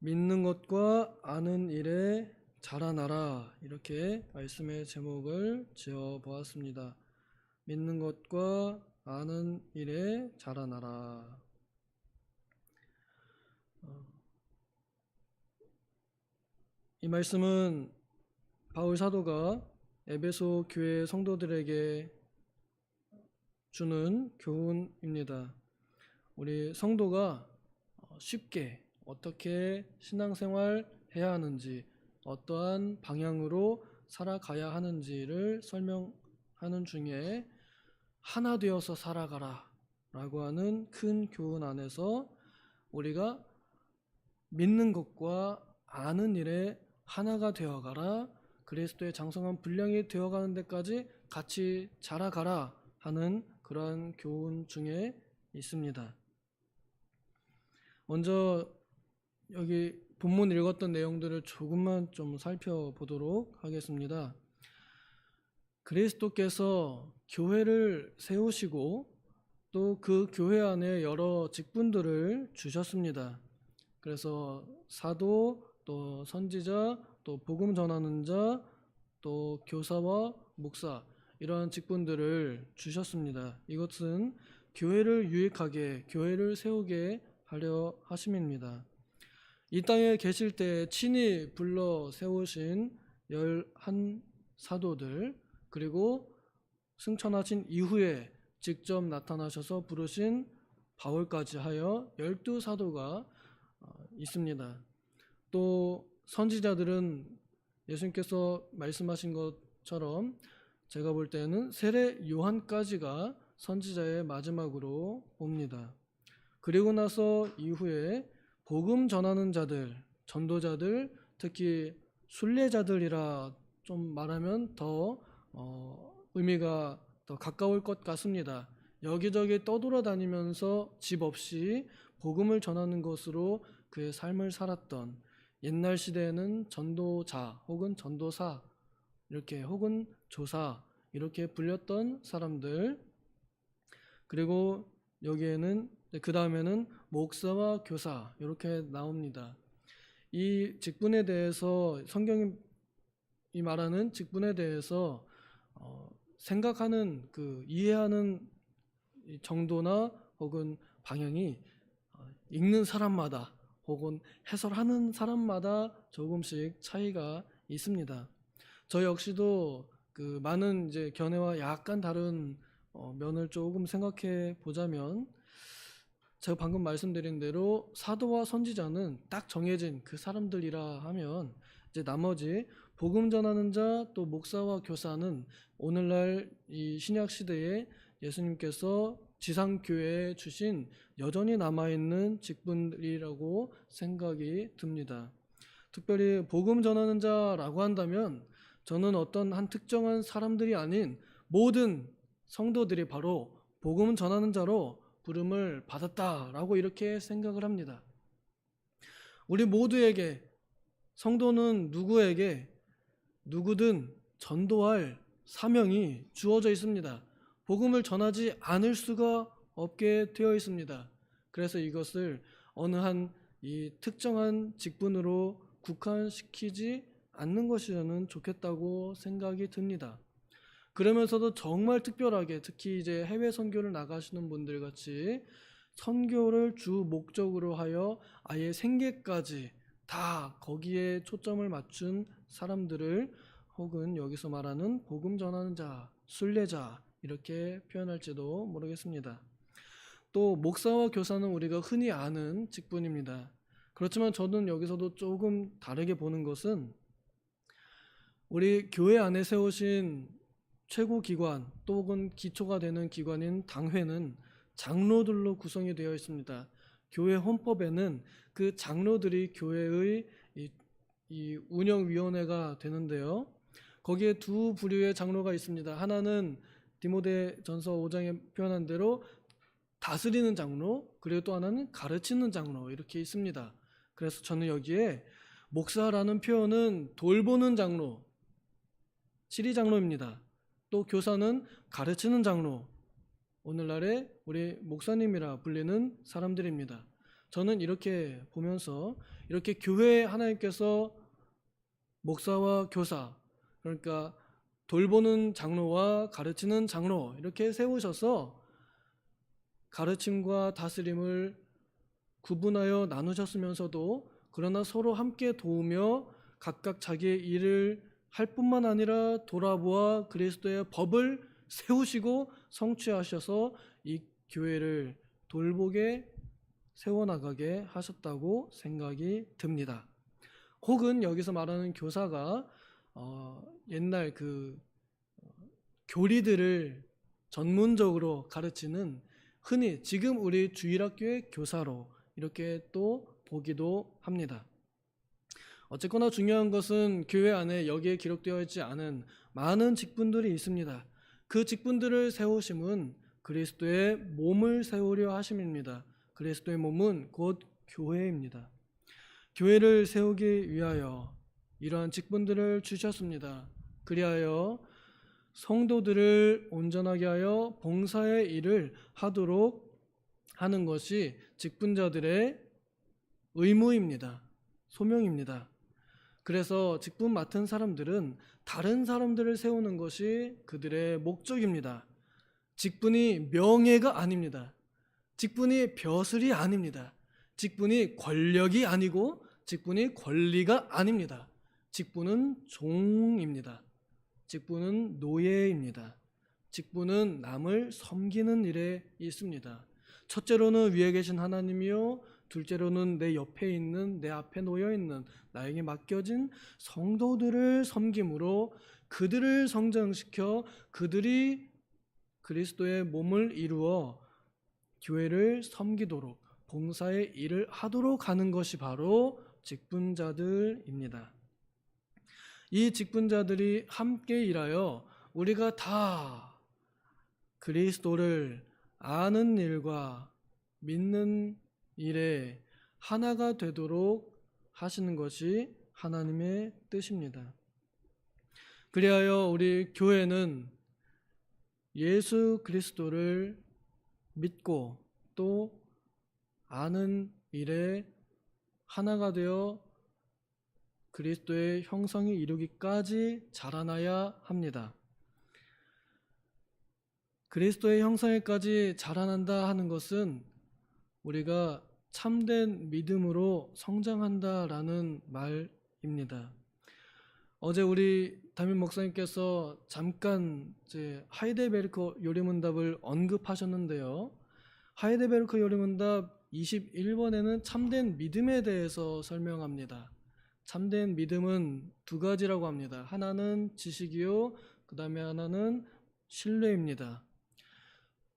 믿는 것과 아는 일에 자라나라, 이렇게 말씀의 제목을 지어 보았습니다. 믿는 것과 아는 일에 자라나라. 이 말씀은 바울 사도가 에베소 교회 성도들에게 주는 교훈입니다. 우리 성도가 쉽게 어떻게 신앙생활 해야 하는지, 어떠한 방향으로 살아가야 하는지를 설명하는 중에 하나 되어서 살아가라 라고 하는 큰 교훈 안에서 우리가 믿는 것과 아는 일에 하나가 되어가라, 그리스도의 장성한 분량이 되어가는 데까지 같이 자라가라 하는 그러한 교훈 중에 있습니다. 먼저 여기 본문 읽었던 내용들을 조금만 좀 살펴보도록 하겠습니다. 그리스도께서 교회를 세우시고 또 그 교회 안에 여러 직분들을 주셨습니다. 그래서 사도, 또 선지자, 또 복음 전하는 자, 또 교사와 목사, 이러한 직분들을 주셨습니다. 이것은 교회를 유익하게, 교회를 세우게 하려 하심입니다. 이 땅에 계실 때 친히 불러 세우신 11 사도들, 그리고 승천하신 이후에 직접 나타나셔서 부르신 바울까지 하여 12 사도가 있습니다. 또 선지자들은 예수님께서 말씀하신 것처럼 제가 볼 때는 세례 요한까지가 선지자의 마지막으로 봅니다. 그리고 나서 이후에 복음 전하는 자들, 전도자들, 특히 순례자들이라 좀 말하면 더 의미가 더 가까울 것 같습니다. 여기저기 떠돌아다니면서 집 없이 복음을 전하는 것으로 그의 삶을 살았던, 옛날 시대에는 전도자 혹은 전도사, 이렇게 혹은 조사, 이렇게 불렸던 사람들, 그리고 여기에는 그 다음에는 목사와 교사, 이렇게 나옵니다. 이 직분에 대해서, 성경이 말하는 직분에 대해서 생각하는, 이해하는 정도나 혹은 방향이 읽는 사람마다 혹은 해설하는 사람마다 조금씩 차이가 있습니다. 저 역시도 많은 이제 견해와 약간 다른 면을 조금 생각해 보자면, 제가 방금 말씀드린 대로 사도와 선지자는 딱 정해진 그 사람들이라 하면, 이제 나머지 복음 전하는 자, 또 목사와 교사는 오늘날 이 신약 시대에 예수님께서 지상교회에 주신 여전히 남아있는 직분이라고 생각이 듭니다. 특별히 복음 전하는 자라고 한다면 저는 어떤 한 특정한 사람들이 아닌 모든 성도들이 바로 복음 전하는 자로 부름을 받았다라고 이렇게 생각을 합니다. 우리 모두에게, 성도는 누구든 전도할 사명이 주어져 있습니다. 복음을 전하지 않을 수가 없게 되어 있습니다. 그래서 이것을 어느 한 이 특정한 직분으로 국한시키지 않는 것이 저는 좋겠다고 생각이 듭니다. 그러면서도 정말 특별하게, 특히 이제 해외 선교를 나가시는 분들 같이 선교를 주 목적으로 하여 아예 생계까지 다 거기에 초점을 맞춘 사람들을, 혹은 여기서 말하는 복음 전하는 자, 순례자, 이렇게 표현할지도 모르겠습니다. 또 목사와 교사는 우리가 흔히 아는 직분입니다. 그렇지만 저는 여기서도 조금 다르게 보는 것은, 우리 교회 안에 세우신 최고 기관, 또 혹은 기초가 되는 기관인 당회는 장로들로 구성이 되어 있습니다. 교회 헌법에는 그 장로들이 교회의 이 운영위원회가 되는데요, 거기에 두 부류의 장로가 있습니다. 하나는 디모데전서 5장에 표현한 대로 다스리는 장로, 그리고 또 하나는 가르치는 장로, 이렇게 있습니다. 그래서 저는 여기에 목사라는 표현은 돌보는 장로, 지리 장로입니다. 또 교사는 가르치는 장로, 오늘날의 우리 목사님이라 불리는 사람들입니다. 저는 이렇게 보면서 이렇게 교회에 하나님께서 목사와 교사, 그러니까 돌보는 장로와 가르치는 장로 이렇게 세우셔서 가르침과 다스림을 구분하여 나누셨으면서도 그러나 서로 함께 도우며 각각 자기의 일을 할 뿐만 아니라 돌아보아 그리스도의 법을 세우시고 성취하셔서 이 교회를 돌보게 세워나가게 하셨다고 생각이 듭니다. 혹은 여기서 말하는 교사가 옛날 그 교리들을 전문적으로 가르치는 흔히 지금 우리 주일학교의 교사로 이렇게 또 보기도 합니다. 어쨌거나 중요한 것은 교회 안에 여기에 기록되어 있지 않은 많은 직분들이 있습니다. 그 직분들을 세우심은 그리스도의 몸을 세우려 하심입니다. 그리스도의 몸은 곧 교회입니다. 교회를 세우기 위하여 이러한 직분들을 주셨습니다. 그리하여 성도들을 온전하게 하여 봉사의 일을 하도록 하는 것이 직분자들의 의무입니다. 소명입니다. 그래서 직분 맡은 사람들은 다른 사람들을 세우는 것이 그들의 목적입니다. 직분이 명예가 아닙니다. 직분이 벼슬이 아닙니다. 직분이 권력이 아니고 직분이 권리가 아닙니다. 직분은 종입니다. 직분은 노예입니다. 직분은 남을 섬기는 일에 있습니다. 첫째로는 위에 계신 하나님이요, 둘째로는 내 옆에 있는, 내 앞에 놓여 있는 나에게 맡겨진 성도들을 섬김으로 그들을 성장시켜 그들이 그리스도의 몸을 이루어 교회를 섬기도록 봉사의 일을 하도록 하는 것이 바로 직분자들입니다. 이 직분자들이 함께 일하여 우리가 다 그리스도를 아는 일과 믿는 일에 하나가 되도록 하시는 것이 하나님의 뜻입니다. 그리하여 우리 교회는 예수 그리스도를 믿고 또 아는 일에 하나가 되어 그리스도의 형상이 이루기까지 자라나야 합니다. 그리스도의 형상에까지 자라난다 하는 것은 우리가 참된 믿음으로 성장한다라는 말입니다. 어제 우리 담임 목사님께서 잠깐 하이델베르크 요리문답을 언급하셨는데요. 하이델베르크 요리문답 21번에는 참된 믿음에 대해서 설명합니다. 참된 믿음은 두 가지라고 합니다. 하나는 지식이요, 그 다음에 하나는 신뢰입니다.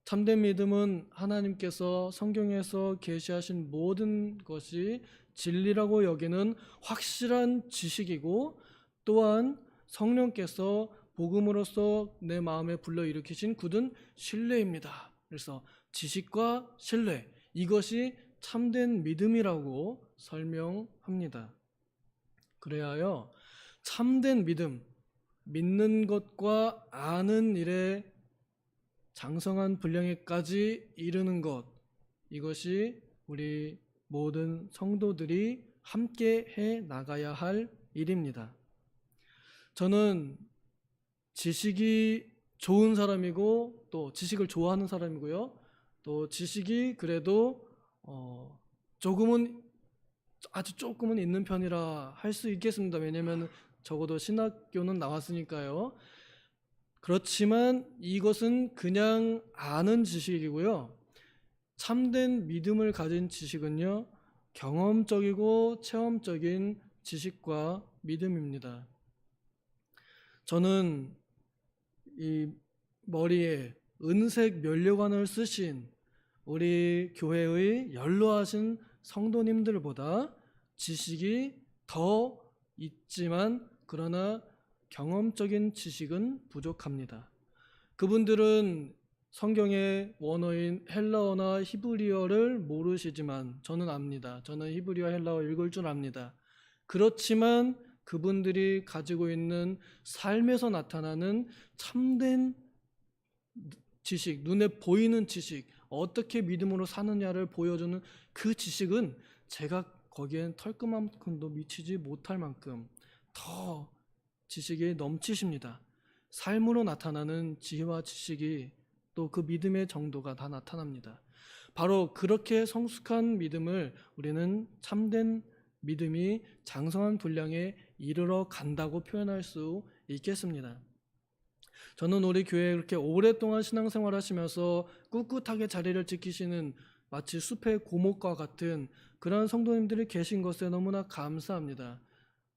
참된 믿음은 하나님께서 성경에서 계시하신 모든 것이 진리라고 여기는 확실한 지식이고, 또한 성령께서 복음으로써 내 마음에 불러일으키신 굳은 신뢰입니다. 그래서 지식과 신뢰, 이것이 참된 믿음이라고 설명합니다. 그래야 참된 믿음, 믿는 것과 아는 일에 장성한 분량에까지 이르는 것, 이것이 우리 모든 성도들이 함께 해 나가야 할 일입니다. 저는 지식이 좋은 사람이고 또 지식을 좋아하는 사람이고요. 또 지식이 그래도 아주 조금은 있는 편이라 할 수 있겠습니다. 왜냐하면 적어도 신학교는 나왔으니까요. 그렇지만 이것은 그냥 아는 지식이고요. 참된 믿음을 가진 지식은요, 경험적이고 체험적인 지식과 믿음입니다. 저는 이 머리에 은색 면류관을 쓰신 우리 교회의 연로하신 성도님들보다 지식이 더 있지만 그러나 경험적인 지식은 부족합니다. 그분들은 성경의 원어인 헬라어나 히브리어를 모르시지만 저는 압니다. 저는 히브리어, 헬라어 읽을 줄 압니다. 그렇지만 그분들이 가지고 있는 삶에서 나타나는 참된 지식, 눈에 보이는 지식, 어떻게 믿음으로 사느냐를 보여주는 그 지식은 제가 거기엔 털끝만큼도 미치지 못할 만큼 더 지식이 넘치십니다. 삶으로 나타나는 지혜와 지식이 또 그 믿음의 정도가 다 나타납니다. 바로 그렇게 성숙한 믿음을 우리는 참된 믿음이 장성한 분량에 이르러 간다고 표현할 수 있겠습니다. 저는 우리 교회에 그렇게 오랫동안 신앙생활 하시면서 꿋꿋하게 자리를 지키시는 마치 숲의 고목과 같은 그런 성도님들이 계신 것에 너무나 감사합니다.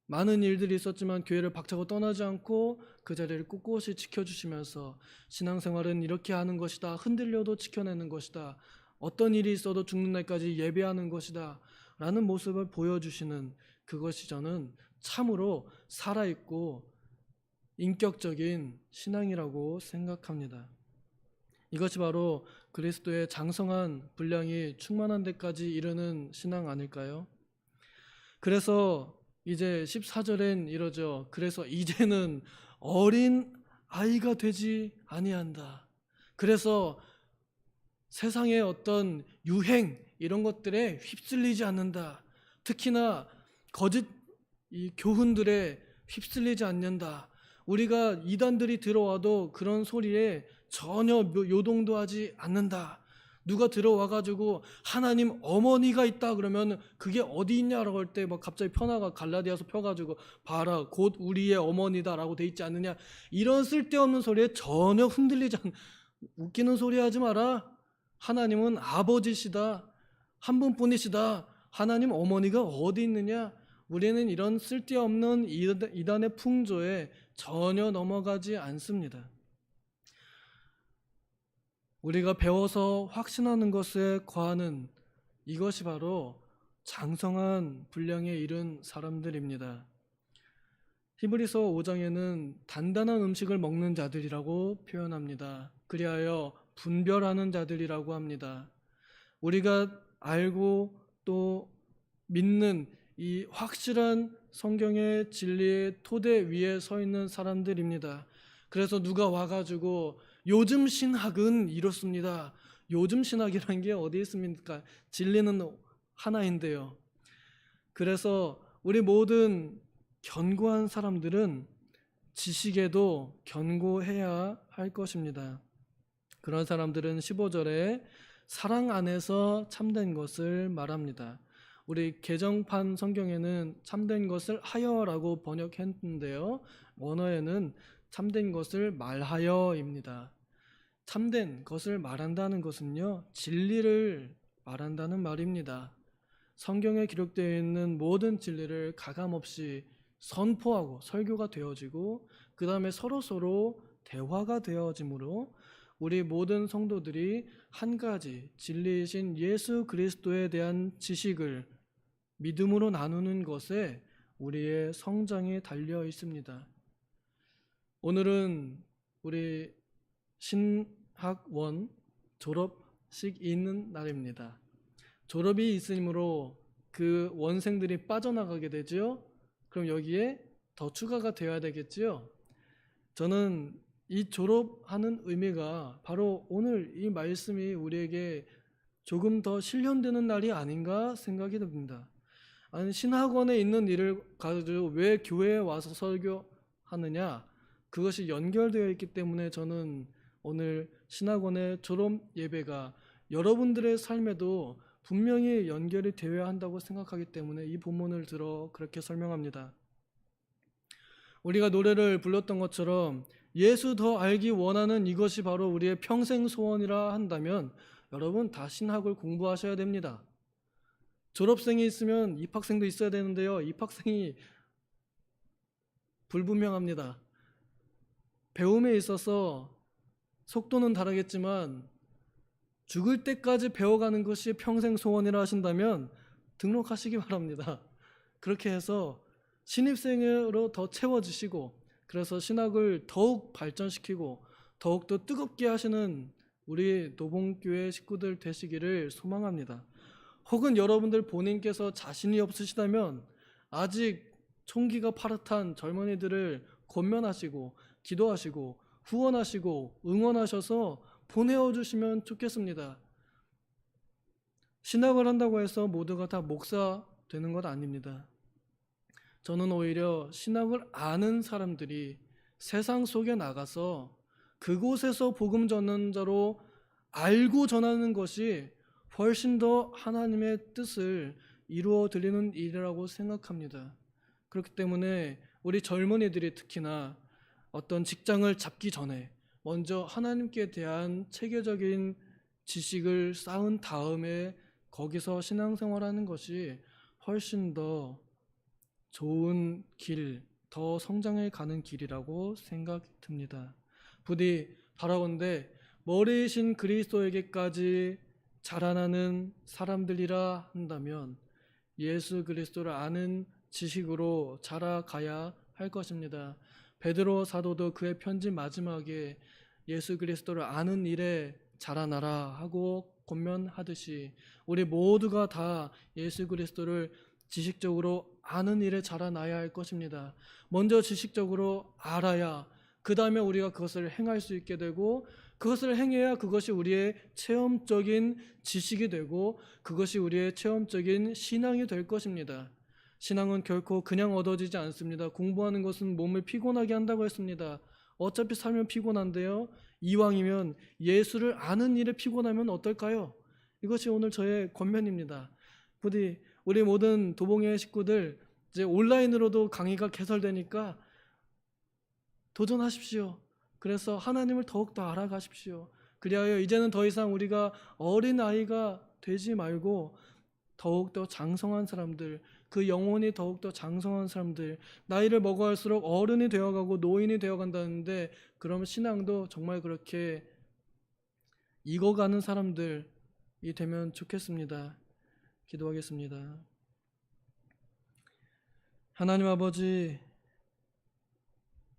많은 일들이 있었지만 교회를 박차고 떠나지 않고 그 자리를 꿋꿋이 지켜주시면서 신앙생활은 이렇게 하는 것이다. 흔들려도 지켜내는 것이다. 어떤 일이 있어도 죽는 날까지 예배하는 것이다. 라는 모습을 보여주시는 그것이 저는 참으로 살아있고 인격적인 신앙이라고 생각합니다. 이것이 바로 그리스도의 장성한 분량이 충만한 데까지 이르는 신앙 아닐까요? 그래서 이제 14절엔 이러죠. 그래서 이제는 어린 아이가 되지 아니한다. 그래서 세상의 어떤 유행 이런 것들에 휩쓸리지 않는다. 특히나 거짓 이 교훈들에 휩쓸리지 않는다. 우리가 이단들이 들어와도 그런 소리에 전혀 요동도 하지 않는다. 누가 들어와가지고 하나님 어머니가 있다 그러면 그게 어디 있냐라고 할 때 막 갑자기 편하가 갈라디아서 펴가지고 봐라 곧 우리의 어머니다라고 돼 있지 않느냐, 이런 쓸데없는 소리에 전혀 흔들리지 않는, 웃기는 소리 하지 마라. 하나님은 아버지시다. 한 분뿐이시다. 하나님 어머니가 어디 있느냐. 우리는 이런 쓸데없는 이단의 풍조에 전혀 넘어가지 않습니다. 우리가 배워서 확신하는 것에 거하는 이것이 바로 장성한 분량에 이른 사람들입니다. 히브리서 5장에는 단단한 음식을 먹는 자들이라고 표현합니다. 그리하여 분별하는 자들이라고 합니다. 우리가 알고 또 믿는 이 확실한 성경의 진리의 토대 위에 서 있는 사람들입니다. 그래서 누가 와가지고 요즘 신학은 이렇습니다. 요즘 신학이라는 게 어디 있습니까? 진리는 하나인데요. 그래서 우리 모든 견고한 사람들은 지식에도 견고해야 할 것입니다. 그런 사람들은 15절에 사랑 안에서 참된 것을 말합니다. 우리 개정판 성경에는 참된 것을 하여라고 번역했는데요. 원어에는 참된 것을 말하여입니다. 참된 것을 말한다는 것은요, 진리를 말한다는 말입니다. 성경에 기록되어 있는 모든 진리를 가감없이 선포하고 설교가 되어지고 그 다음에 서로 대화가 되어지므로 우리 모든 성도들이 한 가지 진리이신 예수 그리스도에 대한 지식을 믿음으로 나누는 것에 우리의 성장이 달려 있습니다. 오늘은 우리 신학원 졸업식 있는 날입니다. 졸업이 있으므로 그 원생들이 빠져나가게 되죠. 그럼 여기에 더 추가가 되어야 되겠지요. 저는 이 졸업하는 의미가 바로 오늘 이 말씀이 우리에게 조금 더 실현되는 날이 아닌가 생각이 듭니다. 아니, 신학원에 있는 일을 가지고 왜 교회에 와서 설교하느냐, 그것이 연결되어 있기 때문에 저는 오늘 신학원의 졸업 예배가 여러분들의 삶에도 분명히 연결이 되어야 한다고 생각하기 때문에 이 본문을 들어 그렇게 설명합니다. 우리가 노래를 불렀던 것처럼 예수 더 알기 원하는 이것이 바로 우리의 평생 소원이라 한다면 여러분 다 신학을 공부하셔야 됩니다. 졸업생이 있으면 입학생도 있어야 되는데요. 입학생이 불분명합니다. 배움에 있어서 속도는 다르겠지만 죽을 때까지 배워가는 것이 평생 소원이라 하신다면 등록하시기 바랍니다. 그렇게 해서 신입생으로 더 채워지시고 그래서 신학을 더욱 발전시키고 더욱더 뜨겁게 하시는 우리 노봉교회 식구들 되시기를 소망합니다. 혹은 여러분들 본인께서 자신이 없으시다면 아직 총기가 파릇한 젊은이들을 권면하시고 기도하시고 후원하시고 응원하셔서 보내어 주시면 좋겠습니다. 신학을 한다고 해서 모두가 다 목사 되는 것 아닙니다. 저는 오히려 신학을 아는 사람들이 세상 속에 나가서 그곳에서 복음 전환자로 알고 전하는 것이 훨씬 더 하나님의 뜻을 이루어 드리는 일이라고 생각합니다. 그렇기 때문에 우리 젊은이들이 특히나 어떤 직장을 잡기 전에 먼저 하나님께 대한 체계적인 지식을 쌓은 다음에 거기서 신앙생활하는 것이 훨씬 더 좋은 길, 더 성장해 가는 길이라고 생각이 듭니다. 부디 바라건대 머리이신 그리스도에게까지 자라나는 사람들이라 한다면 예수 그리스도를 아는 지식으로 자라가야 할 것입니다. 베드로 사도도 그의 편지 마지막에 예수 그리스도를 아는 일에 자라나라 하고 권면하듯이 우리 모두가 다 예수 그리스도를 지식적으로 아는 일에 자라나야 할 것입니다. 먼저 지식적으로 알아야 그 다음에 우리가 그것을 행할 수 있게 되고 그것을 행해야 그것이 우리의 체험적인 지식이 되고 그것이 우리의 체험적인 신앙이 될 것입니다. 신앙은 결코 그냥 얻어지지 않습니다. 공부하는 것은 몸을 피곤하게 한다고 했습니다. 어차피 살면 피곤한데요. 이왕이면 예수를 아는 일에 피곤하면 어떨까요? 이것이 오늘 저의 권면입니다. 부디 우리 모든 도봉의 식구들 이제 온라인으로도 강의가 개설되니까 도전하십시오. 그래서 하나님을 더욱더 알아가십시오. 그리하여 이제는 더 이상 우리가 어린 아이가 되지 말고 더욱더 장성한 사람들, 그 영혼이 더욱더 장성한 사람들, 나이를 먹어갈수록 어른이 되어가고 노인이 되어간다는데 그러면 신앙도 정말 그렇게 익어가는 사람들이 되면 좋겠습니다. 기도하겠습니다. 하나님 아버지,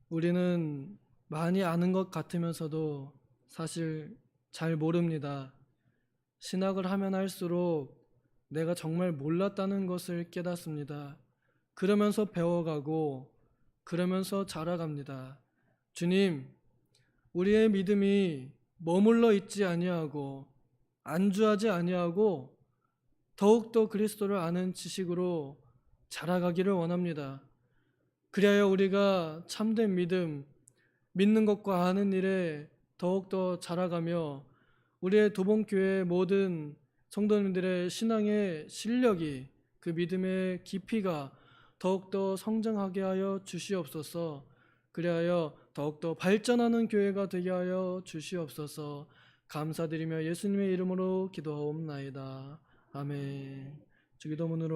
우리는 많이 아는 것 같으면서도 사실 잘 모릅니다. 신학을 하면 할수록 내가 정말 몰랐다는 것을 깨닫습니다. 그러면서 배워가고 그러면서 자라갑니다. 주님, 우리의 믿음이 머물러 있지 아니하고 안주하지 아니하고 더욱더 그리스도를 아는 지식으로 자라가기를 원합니다. 그리하여 우리가 참된 믿음, 믿는 것과 아는 일에 더욱더 자라가며 우리의 도봉교회 모든 성도님들의 신앙의 실력이 그 믿음의 깊이가 더욱더 성장하게 하여 주시옵소서. 그리하여 더욱더 발전하는 교회가 되게 하여 주시옵소서. 감사드리며 예수님의 이름으로 기도하옵나이다. 아멘. 주기도문으로